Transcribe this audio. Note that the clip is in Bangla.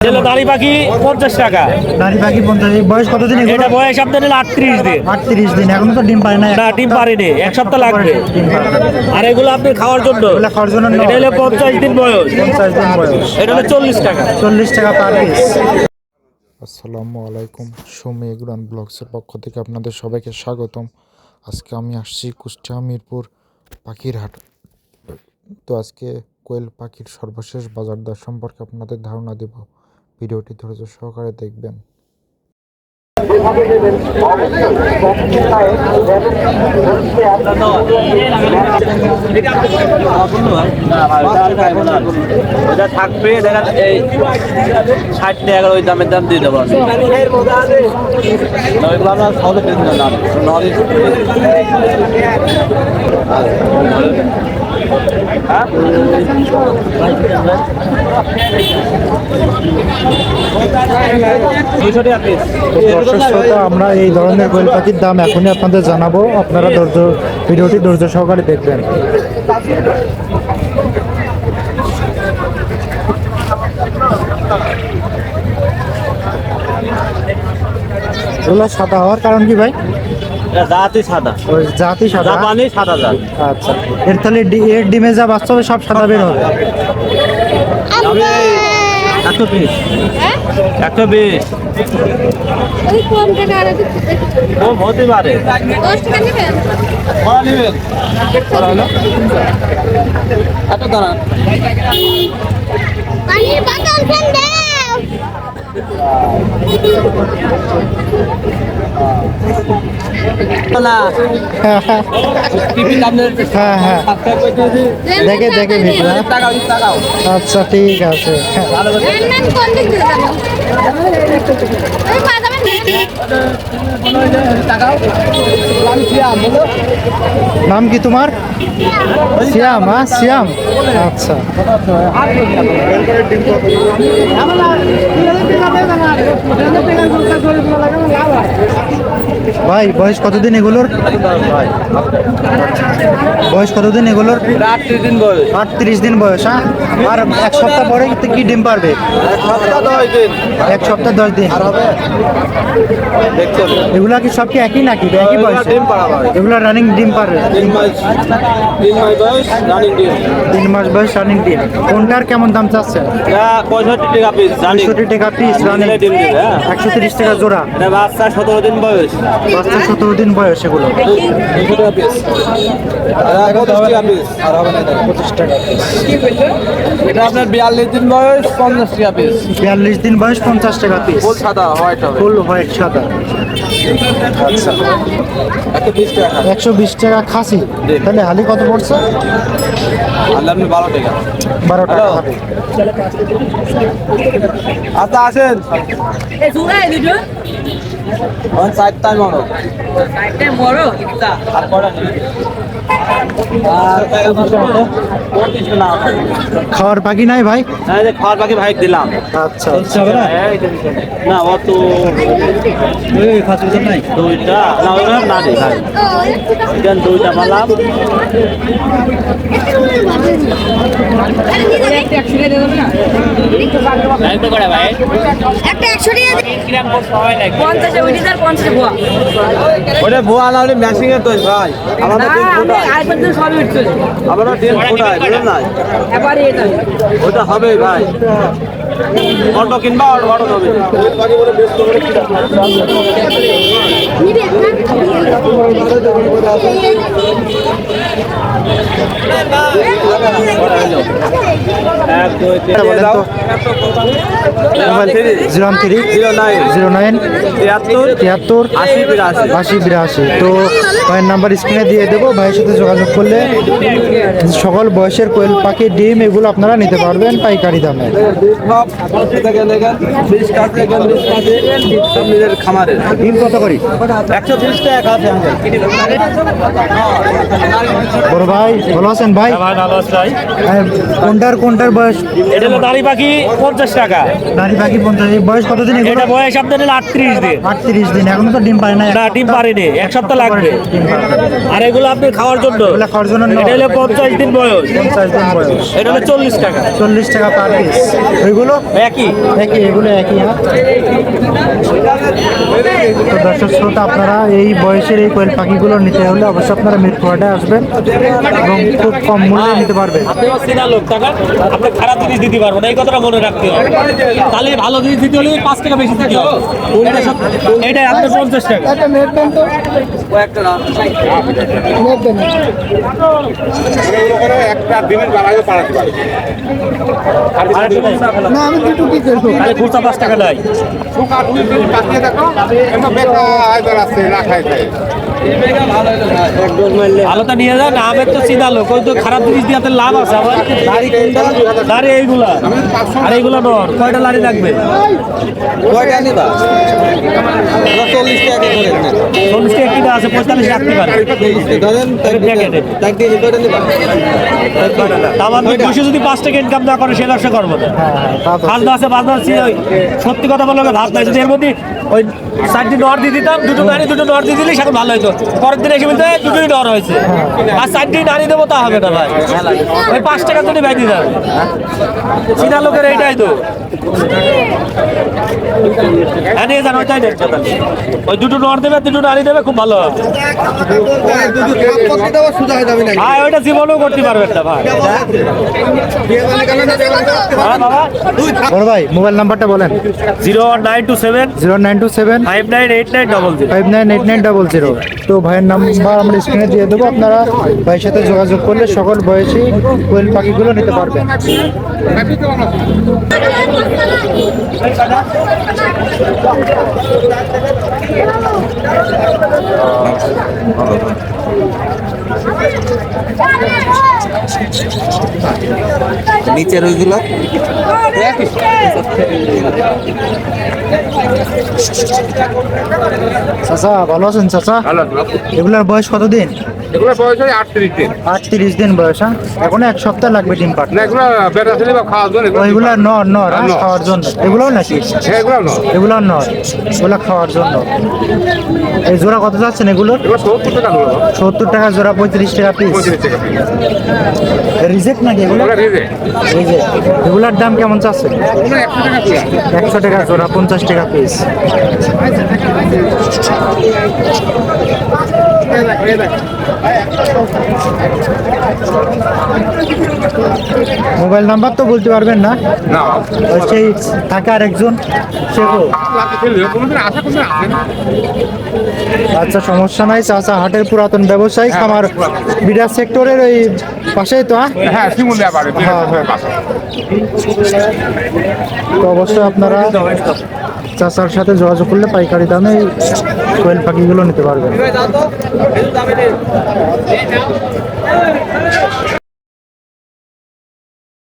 দাড়ি পাখি 50 টাকা। দাড়ি পাখি 50। বয়স কতদিন? এটা বয়স আপনার 38 দিন। 38 দিন। এখনো তো ডিম পারে না? না, ডিম পারেনি, এক সপ্তাহ লাগবে। আর এগুলো আপনি খাওয়ার জন্য, খাওয়ার জন্য এটা হলো 50 দিন বয়স। 50 দিন বয়স। এটা হলো 40 টাকা। 40 টাকা পার পিস। আসসালামু আলাইকুম, সুমি এগ্রান ব্লগসের পক্ষ থেকে আপনাদের সবাইকে স্বাগতম। আজকে আমি আসছি কুষ্টিয়া মিরপুর পাখির হাট। তো আজকে কোয়েল পাখির সর্বশেষ বাজার দর সম্পর্কে আপনাদের ধারণা দেব। ভিডিওটি ধৈর্য সহকারে দেখবেন। ওটা থাকবে, দেখা এই 60 টাকা ওই দামের দাম দিয়ে দেবো। আমরা এই ধরনের কোয়েল পাখির দাম এখনই আপনাদের জানাবো। আপনারা ভিডিওটি ধৈর্য সহকারে দেখবেন। এগুলো সাদা হওয়ার কারণ কি ভাই? জাতি সাদা, ওই জাতি সাদা, জাপানি সাদা জাত। আচ্ছা, এর তাহলে এর ডিমে যা বাচ্চা হবে সব সাদা বের হবে। 120 120 কম হতে পারে। এত দাঁড়ান, হ্যাঁ হ্যাঁ, দেখে দেখে ভিতরে। আচ্ছা ঠিক আছে। নাম কি তোমার? শ্যাম? হ্যাঁ শ্যাম, আচ্ছা। ভাই বয়স কতদিন এগুলোর? বয়স কতদিন এগুলোর? 38 দিন বয়স। 38 দিন বয়স। হ্যাঁ, আর এক সপ্তাহ পরে কি ডিম পারবে? 1 সপ্তাহ 10 দিন। এগুলা কি সব কি একই নাকি একই বয়স? এগুলা রানিং ডিম পারবে? 3 মাস বয়স রানিং ডিম। 3 মাস বয়স রানিং ডিম। কোনটার কেমন দাম চাচ্ছেন? 65 টাকা পিস। 65 টাকা পিস রানিং ডিম দিবে। 130 টাকা জোড়া। এটা বাচ্চা 17 দিন বয়স। বাচ্চা 17 দিন বয়স এগুলো। 200 টাকা পিস। আর 25 টাকা পিস। আর হবে না 25 টাকা পিস। এটা আপনার 42 দিন বয়স, 50 টাকা পিস। 42 দিন বয়স, 50 টাকা পিস। ফুল সাদা হোয়াইট হবে। ফুল হোয়াইট সাদা। আচ্ছা, 120 টাকা। 120 টাকা খাসি। তাহলে হালি কত পড়ছে? আল্লাহ আপনি 12 টাকা। 12 টাকা হবে। আচ্ছা আসেন। এই জুড়াই দুটো আমার 4টা বড়। 4টা বড় কিতা আর কটা নেই। আর খাওয়ার বাকি নাই ভাই? এই যে খাওয়ার বাকি ভাই দিলাম। আচ্ছা না অত নাই। দুইটা না ওরা না দে ভাই। এখান দুইটা মালাম। একটা 100 টাকা দেব না? একটু করে ভাই। একটা 100 টাকা দে। কিরাম কোন সময় লাগে? 50 ওইটা আর 50 ভুয়া। ওটা ভুয়া না হলে ম্যাচিং এর দোষ ভাই। আমাদের না দিন আমি ফোটা। আইপড দিয়ে সবই উঠছে। আমরা দিন ফোটায় বুঝলেন না? এবারে এটা ওটা হবে ভাই। অটো কিনবা অটো হবে। এক দুই তিন বলেন তো। 03 09 73 80 82। তো ভাইয়ের নাম্বার স্ক্রিনে দিয়ে দেবো। ভাইয়ের সাথে যোগাযোগ করলে সকল বয়সের কোয়েল পাখি ডিম এগুলো আপনারা নিতে পারবেন পাইকারি দামে। নিজের খামারে ডিম কত করি? 120 টাকা আছে। বড় ভাই ভালো আছেন ভাই? কোনটার বয়স? এটা হলো দাড়ি পাখি 50 টাকা। দাড়ি পাখি 50। বয়স কতদিন এগুলো? এটা বয়স আপনার 38 দিন। 38 দিন। এখনো তো ডিম পারে না? না, ডিম পারেনি, এক সপ্তাহ লাগবে। আর এগুলো আপনি খাওয়ার জন্য, খাওয়ার জন্য এটা হলো 50 দিন বয়স। 50 দিন বয়স। এটা হলো 40 টাকা। 40 টাকা পার পিস। ওইগুলো এগুলো একই একই, এগুলো একই। হ্যাঁ, তো দর্শক শ্রোতা, আপনারা এই বয়সের এই কোয়েল পাখিগুলো নিতে হলে অবশ্যই আপনারা মিরপুরহাটে আসবেন এবং খুব কম মূল্যে নিতে পারবেন। আপনি আমার চেনা লোক টাকা আপনি খারাপ জিনিস দিতে পারবেন না, এই কথাটা মনে রাখতে হবে। তাহলে ভালো জিনিস দিতে হলে 5 টাকা বেশি দিতে হবে। এইটা আপনার 50 টাকা। একটা দিনের বেলায় পাঠাতে পারে। না, আমি দুটো কি করবো? তাহলে খুচরা 5 টাকা নাই। শুকা দুই দিন পাঠিয়ে দেখো, এমন বেকার আয়দার আছে না খাইতে। ভালোটা নিয়ে যান, আমের তো চিনা লোক, ওই তো খারাপ জিনিস দিয়ে আপনার লাভ আছে। আবার লাড়ি এইগুলা আর এইগুলা নর, কয়টা লাড়ি লাগবে? 40 টাকা কিনা আছে, 45 রাখতে পারে। আমার 200 যদি 5 টাকা ইনকাম না করে সে ব্যবসা করবো না। খাজনা আছে, বাজনা আছে, ওই সত্যি কথা বললে ভাত নাই। যদি এর মধ্যে ওই 4টি নর দিয়ে দিতাম, দুটো নারী দুটো নর দিয়ে দিলে সেটা ভালো হতো। পরের দিন এসে বলতে দুটোই নর হয়েছে, আর 4টি নারী দেবো তা হবে না ভাই। ওই 5 টাকা যদি ব্যয় দিতাম, চীনা লোকের এইটাই তো। হ্যাঁ নিয়ে যান, ওইটাই নেন। ওই দুটো নর দেবে, দুটো নারী দেবে, খুব ভালো হবে। হ্যাঁ, ওইটা জীবনেও করতে পারবেন না ভাই। হ্যাঁ বাবা, বড় ভাই, মোবাইল নাম্বারটা বলেন। 01927 0927 598900। 598900। তো ভাইয়ের নাম্বার আমরা স্ক্রিনে দিয়ে দেবো, আপনারা ভাইয়ের সাথে যোগাযোগ করলে সকল বয়সী কোয়েল পাখিগুলো নিতে পারবেন। নিচের ওইগুলো চাচা ভালো আছেন চাচা? এগুলার বয়স কতদিন? এগুলো বয়স হয় 38 দিন। 38 দিন বয়স। হ্যাঁ, এখন 1 সপ্তাহ লাগবে ডিম পাড়তে। না, এগুলো বেটা ছেলে বা খাওয়ার জন্য। ওইগুলা নর নর নর। খাওয়ার জন্য। এগুলোও নাকি? হ্যাঁ, এগুলো না। এগুলো নর, এগুলো খাওয়ার জন্য। এই জোড়া কত যাচ্ছেন এগুলোর? এগুলো 70 টাকা হলো। 70 টাকা জোড়া, 35 টাকা পিস। 35 টাকা। রিজেক্ট নাকি এগুলো? এগুলো রেজে। রিজেক্ট। এগুলার দাম কেমন চাচ্ছে? এগুলো 100 টাকা করে। 100 টাকা জোড়া, 50 টাকা পিস। মোবাইল নাম্বার তো বলতে পারবেন না? না, ওই সেই থাকে আর একজন, সে তো। কোনোদিন আসে, কোনোদিন আসে না। আচ্ছা, সমস্যা নাই চাচা। হাটের পুরাতন ব্যবসায়ী, আমার বিরাট সেক্টরের ওই পাশেই তো। হ্যাঁ, শিমুলিয়া বাড়ি। হ্যাঁ, হ্যাঁ। তো অবশ্যই আপনারা চাচার সাথে যোগাযোগ করলে পাইকারি দামে এই কোয়েল পাখিগুলো নিতে পারবেন।